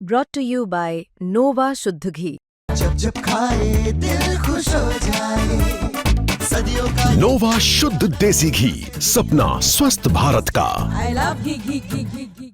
brought to you by Nova शुद्ध घी। जब जब खाए दिल खुश हो जाए, सदियों का नोवा शुद्ध देसी घी, सपना स्वस्थ भारत का। I love ghee.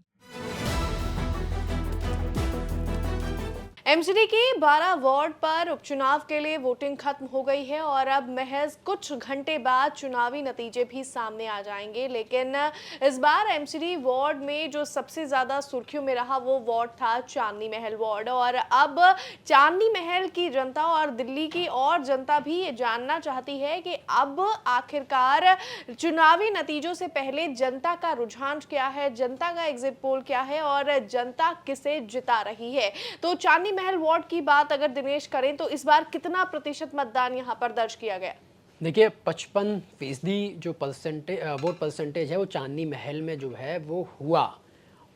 एमसीडी के 12 वार्ड पर उपचुनाव के लिए वोटिंग खत्म हो गई है और अब महज कुछ घंटे बाद चुनावी नतीजे भी सामने आ जाएंगे। लेकिन इस बार एमसीडी वार्ड में जो सबसे ज़्यादा सुर्खियों में रहा वो वार्ड था चांदनी महल वार्ड। और अब चांदनी महल की जनता और दिल्ली की और जनता भी ये जानना चाहती है कि अब आखिरकार चुनावी नतीजों से पहले जनता का रुझान क्या है, जनता का एग्जिट पोल क्या है और जनता किसे जिता रही है। तो चांदनी महल वार्ड की बात अगर दिनेश करें तो इस बार कितना प्रतिशत मतदान यहां पर दर्ज किया गया? देखिए 55% जो वोट परसेंटेज है वो चांदनी महल में जो है वो हुआ।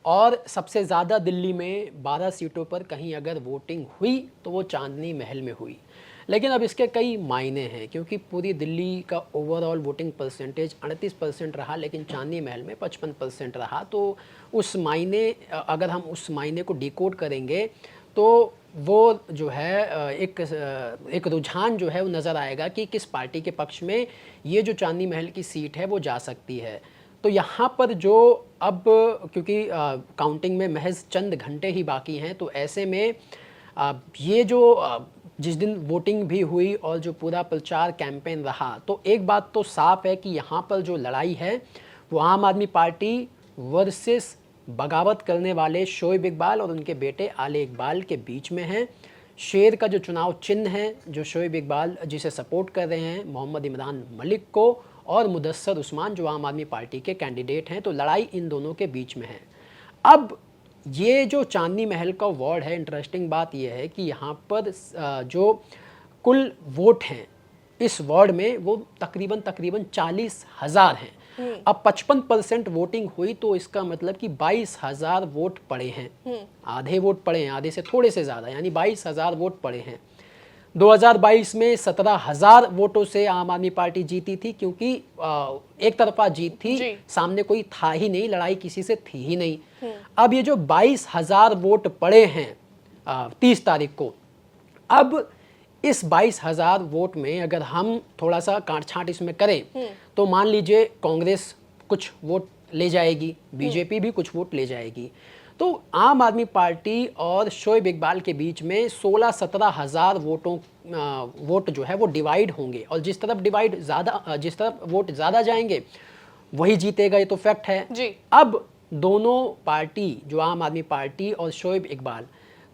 और सबसे ज़्यादा दिल्ली में 12 सीटों पर कहीं अगर वोटिंग हुई तो वो चांदनी महल में हुई। लेकिन अब इसके कई मायने हैं, क्योंकि पूरी दिल्ली का ओवरऑल वोटिंग परसेंटेज 38% रहा, लेकिन चांदनी महल में 55% रहा। तो उस मायने अगर हम उस मायने को डिकोड करेंगे तो वो जो है एक रुझान जो है वो नज़र आएगा कि किस पार्टी के पक्ष में ये जो चांदनी महल की सीट है वो जा सकती है। तो यहाँ पर जो अब क्योंकि काउंटिंग में महज चंद घंटे ही बाकी हैं, तो ऐसे में ये जो जिस दिन वोटिंग भी हुई और जो पूरा प्रचार कैंपेन रहा, तो एक बात तो साफ है कि यहाँ पर जो लड़ाई है वो आम आदमी पार्टी वर्सेस बगावत करने वाले शोएब इकबाल और उनके बेटे आले इकबाल के बीच में है। शेर का जो चुनाव चिन्ह है, जो शोएब इकबाल जिसे सपोर्ट कर रहे हैं मोहम्मद इमरान मलिक को, और मुदस्सर उस्मान जो आम आदमी पार्टी के कैंडिडेट हैं, तो लड़ाई इन दोनों के बीच में है। अब ये जो चांदनी महल का वार्ड है, इंटरेस्टिंग बात यह है कि यहाँ पर जो कुल वोट हैं इस वार्ड में वो तकरीबन 40,000 हैं। अब 55% वोटिंग हुई तो इसका मतलब कि 22,000 वोट पड़े हैं। आधे वोट पड़े हैं, आधे से थोड़े से ज़्यादा, यानी 22,000 वोट पड़े हैं। 2022 में 17,000 वोटों से आम आदमी पार्टी जीती थी, क्योंकि एक तरफा जीत थी, सामने कोई था ही नहीं, लड़ाई किसी से थी ही नहीं। अब ये जो 22,000 वोट पड़े हैं 30 तारीख को, अब इस 22,000 वोट में अगर हम थोड़ा सा काट छांट इसमें करें तो मान लीजिए कांग्रेस कुछ वोट ले जाएगी, बीजेपी भी कुछ वोट ले जाएगी, तो आम आदमी पार्टी और शोएब इकबाल के बीच में 16-17 हज़ार वोट जो है वो डिवाइड होंगे। और जिस तरफ वोट ज़्यादा जाएंगे वही जीतेगा, ये तो फैक्ट है जी। अब दोनों पार्टी, जो आम आदमी पार्टी और शोएब इकबाल,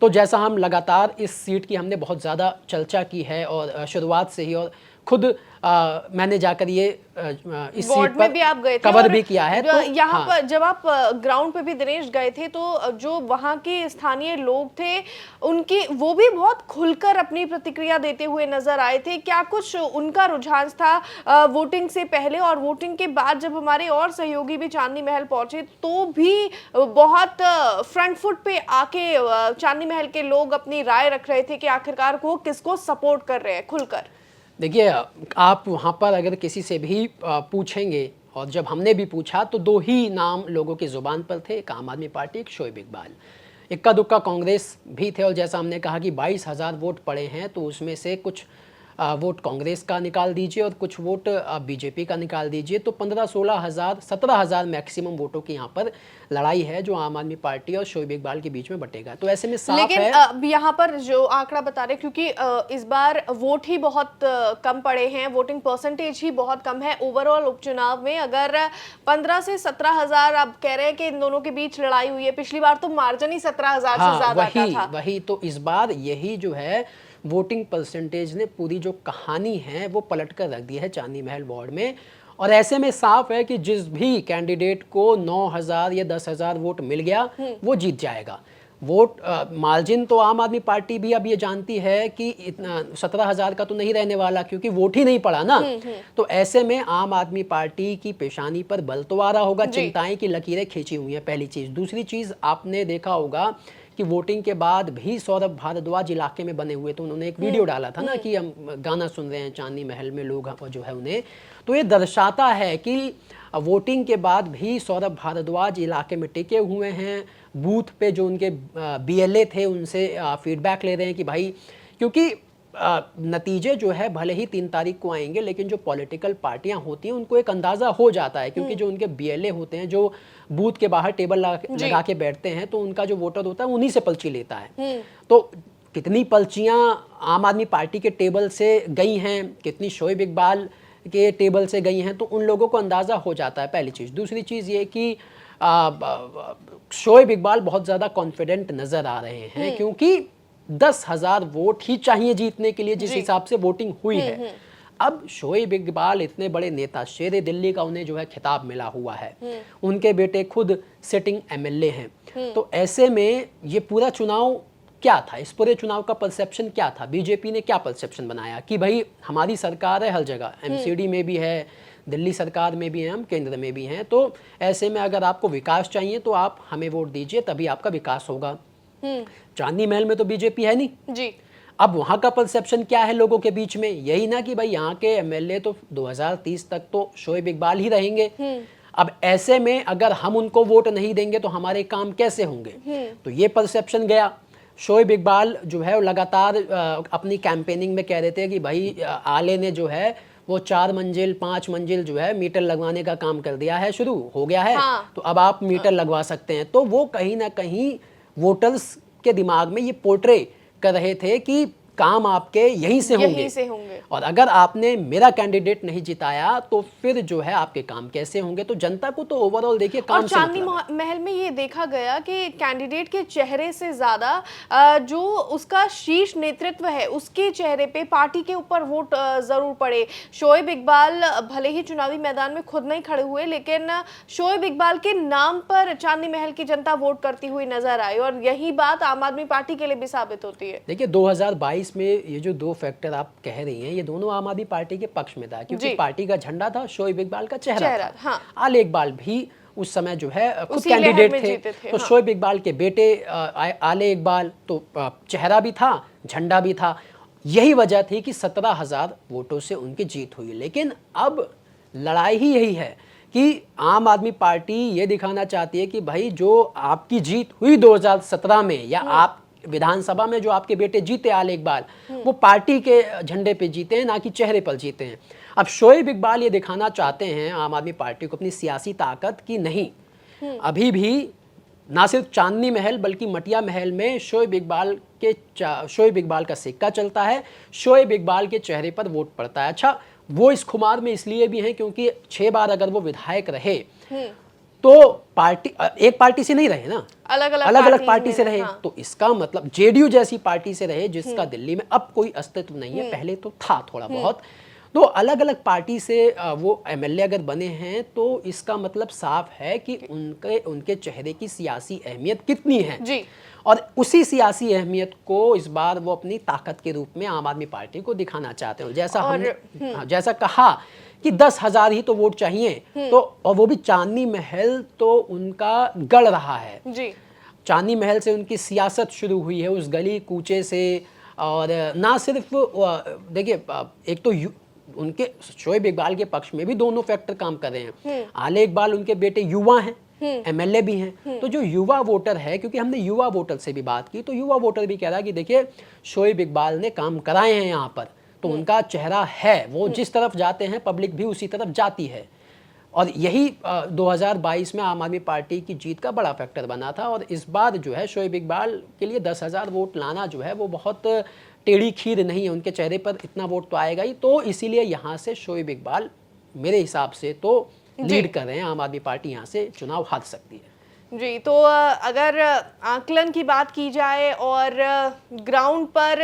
तो जैसा हम लगातार इस सीट की हमने बहुत ज़्यादा चर्चा की है और शुरुआत से ही, और खुद मैंने जाकर ये इस सीट पर भी आप गए थे कवर भी किया है। तो यहाँ पर जब आप ग्राउंड पे भी दिनेश गए थे तो जो वहाँ के स्थानीय लोग थे उनकी वो भी बहुत खुलकर अपनी प्रतिक्रिया देते हुए नजर आए थे। क्या कुछ उनका रुझान था वोटिंग से पहले और वोटिंग के बाद जब हमारे और सहयोगी भी चांदनी महल पहुंचे तो भी बहुत फ्रंट फुट पे आके चांदनी महल के लोग अपनी राय रख रहे थे कि आखिरकार वो किसको सपोर्ट कर रहे हैं खुलकर? देखिए, आप वहाँ पर अगर किसी से भी पूछेंगे, और जब हमने भी पूछा, तो दो ही नाम लोगों की ज़ुबान पर थे, एक आम आदमी पार्टी, एक शोएब इकबाल। इक्का दुक्का कांग्रेस भी थे, और जैसा हमने कहा कि 22,000 वोट पड़े हैं तो उसमें से कुछ वोट कांग्रेस का निकाल दीजिए और कुछ वोट बीजेपी का निकाल दीजिए, तो 15-16 हज़ार 17 हज़ार मैक्सिमम वोटों की यहाँ पर लड़ाई है जो आम आदमी पार्टी और शोएब इकबाल के बीच में बटेगा। तो ऐसे में साफ लेकिन है, अब यहाँ पर जो आंकड़ा बता रहे, क्योंकि इस बार वोट ही बहुत कम पड़े हैं, वोटिंग परसेंटेज ही बहुत कम है ओवरऑल उपचुनाव में। अगर 15 से 17 हज़ार आप कह रहे हैं कि इन दोनों के बीच लड़ाई हुई है, पिछली बार तो मार्जिन ही 17,000 से ज्यादा था। वही तो इस बार यही जो है वोटिंग परसेंटेज ने पूरी जो कहानी है वो पलट कर रख दी है चांदनी महल वार्ड में। और ऐसे में साफ है कि जिस भी कैंडिडेट को 9,000 या 10,000 वोट मिल गया वो जीत जाएगा। वोट मार्जिन तो आम आदमी पार्टी भी अब ये जानती है कि इतना 17,000 का तो नहीं रहने वाला, क्योंकि वोट ही नहीं पड़ा ना। तो ऐसे में आम आदमी पार्टी की पेशानी पर बल तो आ रहा होगा, चिंताएं की लकीरें खींची हुई हैं, पहली चीज़। दूसरी चीज़ आपने देखा होगा कि वोटिंग के बाद भी सौरभ भारद्वाज इलाके में बने हुए, तो उन्होंने एक वीडियो डाला था ना कि हम गाना सुन रहे हैं चांदनी महल में, लोग जो है उन्हें, तो ये दर्शाता है कि वोटिंग के बाद भी सौरभ भारद्वाज इलाके में टिके हुए हैं, बूथ पे जो उनके BLA थे उनसे फीडबैक ले रहे हैं कि भाई, क्योंकि नतीजे जो है भले ही 3 तारीख को आएंगे, लेकिन जो पॉलिटिकल पार्टियां होती हैं उनको एक अंदाज़ा हो जाता है, क्योंकि जो उनके BLA होते हैं, जो बूथ के बाहर टेबल लगा के बैठते हैं, तो उनका जो वोटर होता है उन्हीं से पर्ची लेता है। तो कितनी पर्चियां आम आदमी पार्टी के टेबल से गई हैं, कितनी शोएब इकबाल के टेबल से गई हैं, तो उन लोगों को अंदाज़ा हो जाता है, पहली चीज़। दूसरी चीज़ ये कि शोएब इकबाल बहुत ज़्यादा कॉन्फिडेंट नज़र आ रहे हैं, क्योंकि 10,000 वोट ही चाहिए जीतने के लिए, जिस हिसाब से वोटिंग हुई है। अब शोएब इकबाल इतने बड़े नेता, शेरे दिल्ली का उन्हें जो है खिताब मिला हुआ है, उनके बेटे खुद सिटिंग MLA हैं। तो ऐसे में ये पूरा चुनाव क्या था, इस पूरे चुनाव का परसेप्शन क्या था, बीजेपी ने क्या परसेप्शन बनाया कि भाई हमारी सरकार है हर जगह, MCD में भी है, दिल्ली सरकार में भी हैं, हम केंद्र में भी हैं, तो ऐसे में अगर आपको विकास चाहिए तो आप हमें वोट दीजिए, तभी आपका विकास होगा। चांदनी महल में तो बीजेपी है नहीं जी। अब वहां का परसेप्शन क्या है लोगों के बीच में, यही ना कि भाई यहाँ के MLA तो 2030 तक तो शोएब इकबाल ही रहेंगे। अब ऐसे में अगर हम उनको वोट नहीं देंगे तो हमारे काम कैसे होंगे, तो ये परसेप्शन गया। शोएब इकबाल जो है लगातार अपनी कैंपेनिंग में कह रहे थे कि भाई आले ने जो है वो 4 मंजिल 5 मंजिल जो है मीटर लगवाने का काम कर दिया है, शुरू हो गया है। तो अब आप मीटर लगवा सकते हैं। तो वो कहीं ना कहीं वोटर्स के दिमाग में ये पोर्ट्रे कर रहे थे कि काम आपके यहीं से होंगे, और अगर आपने मेरा कैंडिडेट नहीं जिताया तो फिर जो है आपके काम कैसे होंगे। तो जनता को तो ओवरऑल देखिए काम और चांदनी महल में ये देखा गया कि कैंडिडेट के चेहरे से ज्यादा जो उसका शीर्ष नेतृत्व है उसके चेहरे पे पार्टी के ऊपर वोट जरूर पड़े। शोएब इकबाल भले ही चुनावी मैदान में खुद नहीं खड़े हुए, लेकिन शोएब इकबाल के नाम पर चांदनी महल की जनता वोट करती हुई नजर आई, और यही बात आम आदमी पार्टी के लिए भी साबित होती है। देखिए 2022 में ये जो 2 फैक्टर आप कह रही हैं, ये दोनों आम आदमी पार्टी के पक्ष में था, क्योंकि पार्टी का झंडा था, शोएब इकबाल का चेहरा था। हाँ। आले इकबाल भी उस समय जो है खुद कैंडिडेट थे, तो हाँ। शोएब इकबाल के बेटे आले इकबाल तो चेहरा भी था, झंडा भी था। यही वजह थी कि 17,000 वोटों से उनकी जीत हुई। लेकिन अब लड़ाई ही यही है कि आम आदमी पार्टी ये दिखाना चाहती है कि भाई जो आपकी जीत हुई 2017 में, या आप विधानसभा में जो आपके बेटे जीते आले इकबाल, वो पार्टी के झंडे पे जीते हैं, ना कि चेहरे पर जीते हैं। अब शोएब इकबाल ये दिखाना चाहते हैं आम आदमी पार्टी को अपनी सियासी ताकत की नहीं, अभी भी ना सिर्फ चांदनी महल बल्कि मटिया महल में शोएब इकबाल का सिक्का चलता है, शोएब इकबाल के चेहरे पर वोट पड़ता है। अच्छा, वो इस खुमार में इसलिए भी हैं क्योंकि 6 बार अगर वो विधायक रहे तो पार्टी एक पार्टी से नहीं रहे ना, अलग अलग पार्टी से रहे। हाँ। तो इसका मतलब JDU जैसी पार्टी से रहे, जिसका दिल्ली में अब कोई अस्तित्व नहीं है, पहले तो था थोड़ा बहुत। तो अलग अलग पार्टी से वो MLA अगर बने हैं, तो इसका मतलब साफ है कि उनके चेहरे की सियासी अहमियत कितनी है जी। और उसी सियासी अहमियत को इस बार वो अपनी ताकत के रूप में आम आदमी पार्टी को दिखाना चाहते हो। जैसा हमने जैसा कहा कि 10,000 ही तो वोट चाहिए, तो और वो भी चांदनी महल तो उनका गढ़ रहा है जी। चांदनी महल से उनकी सियासत शुरू हुई है, उस गली कूचे से। और ना सिर्फ देखिए, एक तो उनके शोएब इकबाल के पक्ष में भी दोनों फैक्टर काम कर रहे हैं। आले इकबाल उनके बेटे युवा हैं, MLA भी हैं, तो जो युवा वोटर है, क्योंकि हमने युवा वोटर से भी बात की, तो युवा वोटर भी कह रहा है कि देखिए शोएब इकबाल ने काम कराए हैं यहाँ पर, तो उनका चेहरा है, वो जिस तरफ जाते हैं पब्लिक भी उसी तरफ जाती है। और यही 2022 में आम आदमी पार्टी की जीत का बड़ा फैक्टर बना था। और इस बार जो है शोएब इकबाल के लिए 10,000 वोट लाना जो है वो बहुत टेढ़ी खीर नहीं है, उनके चेहरे पर इतना वोट तो आएगा ही। तो इसीलिए यहाँ से शोएब इकबाल मेरे हिसाब से तो लीड कर रहे हैं, आम आदमी पार्टी यहाँ से चुनाव हार सकती है जी। तो अगर आकलन की बात की जाए और ग्राउंड पर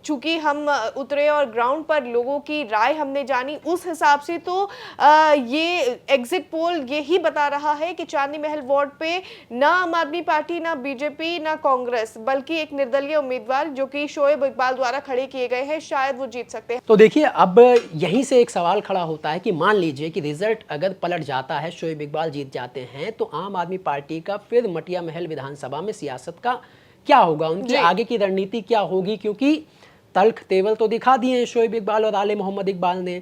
चूंकि हम उतरे और ग्राउंड पर लोगों की राय हमने जानी, उस हिसाब से तो ये एग्जिट पोल यही बता रहा है कि चांदनी महल वार्ड पे ना आम आदमी पार्टी, ना बीजेपी, ना कांग्रेस, बल्कि एक निर्दलीय उम्मीदवार जो कि शोएब इकबाल द्वारा खड़े किए गए हैं, शायद वो जीत सकते हैं। तो देखिए, अब यहीं से एक सवाल खड़ा होता है कि मान लीजिए कि रिजल्ट अगर पलट जाता है, शोएब इकबाल जीत जाते हैं, तो आम आदमी पार्टी का फिर मटिया महल विधानसभा में सियासत का क्या होगा, उनकी आगे की रणनीति क्या होगी। क्योंकि तल्ख तेवल तो दिखा दिए हैं शोएब इकबाल और आले मोहम्मद इकबाल ने,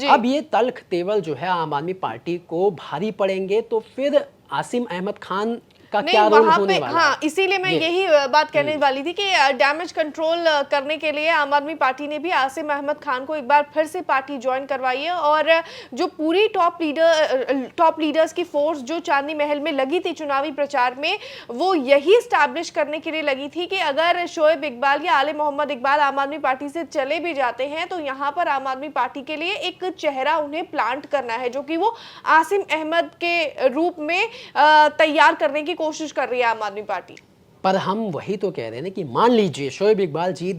अब ये तल्ख तेवल जो है आम आदमी पार्टी को भारी पड़ेंगे। तो फिर आसिम अहमद खान का नहीं, क्या रोल वहाँ होने पे वाला हाँ, है? इसीलिए मैं जी। यही बात कहने वाली थी कि डैमेज कंट्रोल करने के लिए आम आदमी पार्टी ने भी आसिम अहमद खान को एक बार फिर से पार्टी ज्वाइन करवाई है और जो पूरी टॉप लीडर्स की फोर्स जो चांदनी महल में लगी थी चुनावी प्रचार में, वो यही स्टैब्लिश करने के लिए लगी थी कि अगर शोएब इकबाल या आले मोहम्मद इकबाल आम आदमी पार्टी से चले भी जाते हैं तो यहाँ पर आम आदमी पार्टी के लिए एक चेहरा उन्हें प्लांट करना है, जो कि वो आसिम अहमद के रूप में तैयार करने की कोशिश कर रही है आम आदमी पार्टी। पर हम वही तो कह रहे हैं ना कि मान लीजिए शोएब इकबाल जीत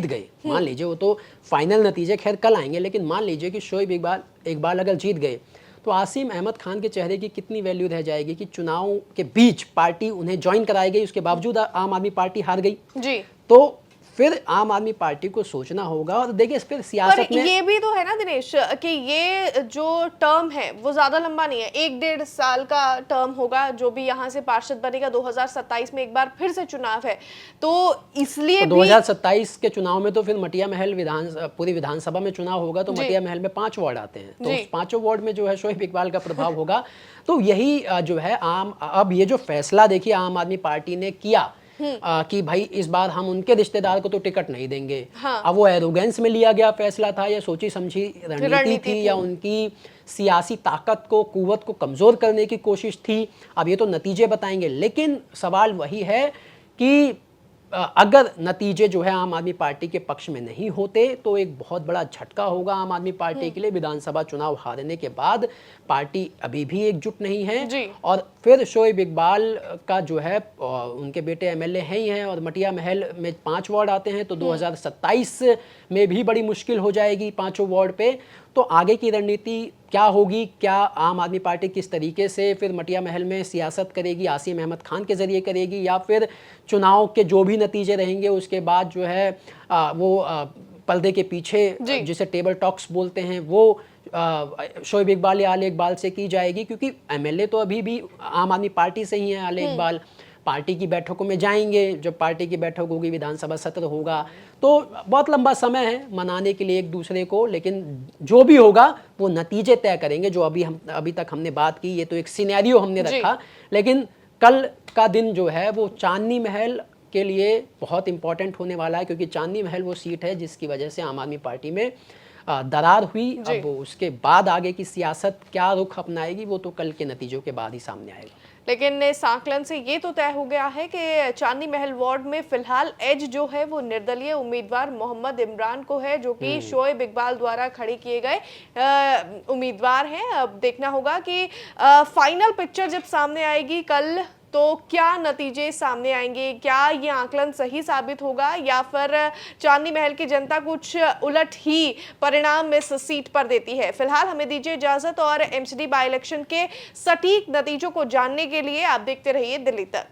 गए, मान लीजिए, वो तो फाइनल नतीजे खैर कल आएंगे, लेकिन मान लीजिए कि शोएब इकबाल अगर जीत गए तो आसिम अहमद खान के चेहरे की कितनी वैल्यू रह जाएगी कि चुनाव के बीच पार्टी उन्हें ज्वाइन कराएगी, उसके बावजूद आम आदमी पार्टी हार गई जी, तो फिर आम आदमी पार्टी को सोचना होगा। और देखिए फिर सियासत पर में ये भी तो है ना दिनेश कि ये जो टर्म है वो ज्यादा लंबा नहीं है, 1-1.5 साल का टर्म होगा जो भी यहाँ से पार्षद बनेगा। 2027 में एक बार फिर से चुनाव है, तो इसलिए तो 2027 के चुनाव में तो फिर मटिया महल पूरी विधानसभा में चुनाव होगा, तो जी। मटिया महल में 5 वार्ड आते हैं, तो जी। उस 5 वार्ड में जो है शोएब इकबाल का प्रभाव होगा। तो यही जो है अब ये जो फैसला देखिए आम आदमी पार्टी ने किया कि भाई इस बार हम उनके रिश्तेदार को तो टिकट नहीं देंगे। हाँ। अब वो एरोगेंस में लिया गया फैसला था या सोची समझी रणनीति थी या उनकी सियासी ताकत को, कुव्वत को कमजोर करने की कोशिश थी, अब ये तो नतीजे बताएंगे। लेकिन सवाल वही है कि अगर नतीजे जो है आम आदमी पार्टी के पक्ष में नहीं होते तो एक बहुत बड़ा झटका होगा आम आदमी पार्टी के लिए। विधानसभा चुनाव हारने के बाद पार्टी अभी भी एकजुट नहीं है जी। और फिर शोएब इकबाल का जो है उनके बेटे एमएलए हैं ही हैं और मटिया महल में 5 वार्ड आते हैं, तो 2027 में भी बड़ी मुश्किल हो जाएगी 5 वार्ड पे। तो आगे की रणनीति क्या होगी, क्या आम आदमी पार्टी किस तरीके से फिर मटिया महल में सियासत करेगी, आसिम अहमद खान के जरिए करेगी, या फिर चुनाव के जो भी नतीजे रहेंगे उसके बाद जो है वो पर्दे के पीछे जिसे टेबल टॉक्स बोलते हैं वो शोएब इकबाल या आले इकबाल से की जाएगी, क्योंकि एमएलए तो अभी भी आम आदमी पार्टी से ही है। आले इकबाल पार्टी की बैठकों में जाएंगे, जब पार्टी की बैठक होगी, विधानसभा सत्र होगा, तो बहुत लंबा समय है मनाने के लिए एक दूसरे को। लेकिन जो भी होगा वो नतीजे तय करेंगे। जो अभी तक हमने बात की, ये तो एक सिनेरियो हमने रखा, लेकिन कल का दिन जो है वो चांदनी महल के लिए बहुत इंपॉर्टेंट होने वाला है, क्योंकि चांदनी महल वो सीट है जिसकी वजह से आम आदमी पार्टी में दरार हुई। अब उसके बाद आगे की सियासत क्या रुख अपनाएगी वो तो कल के नतीजों के बाद ही सामने आएगा। लेकिन इस आकलन से ये तो तय हो गया है कि चांदनी महल वार्ड में फिलहाल एज जो है वो निर्दलीय उम्मीदवार मोहम्मद इमरान को है, जो कि शोएब इकबाल द्वारा खड़े किए गए उम्मीदवार हैं। अब देखना होगा कि फाइनल पिक्चर जब सामने आएगी कल तो क्या नतीजे सामने आएंगे, क्या ये आकलन सही साबित होगा या फिर चांदनी महल की जनता कुछ उलट ही परिणाम इस सीट पर देती है। फिलहाल हमें दीजिए इजाजत और एमसीडी बाई इलेक्शन के सटीक नतीजों को जानने के लिए आप देखते रहिए दिल्ली तक।